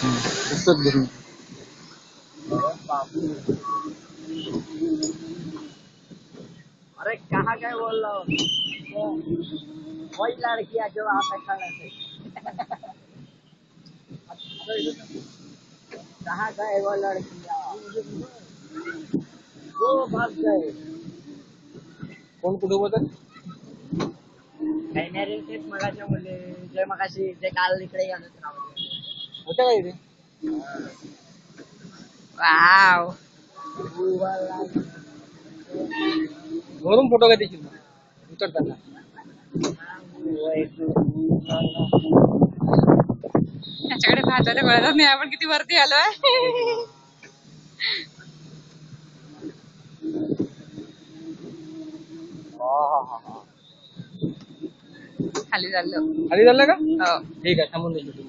पुस्तक घेऊन. अरे कहाँ गए बोल रहा हो? वही लड़कियां जो आप पे खड़े थे। कहाँ गए वो लड़कियां? वो भाग गए. कोण कुठे होतं? काही नाही रे, तेच मगाच्या मुले जे मगाशी जे काल इकडे येत होत्या का इथे? वाव. वरून फोटो काय देशील उतरताना? त्याच्याकडे पाहताना कळतच नाही आपण किती वरती आलोय. खाली चाललो. खाली झालं का? हो. ठीक आहे, थांबून देतो.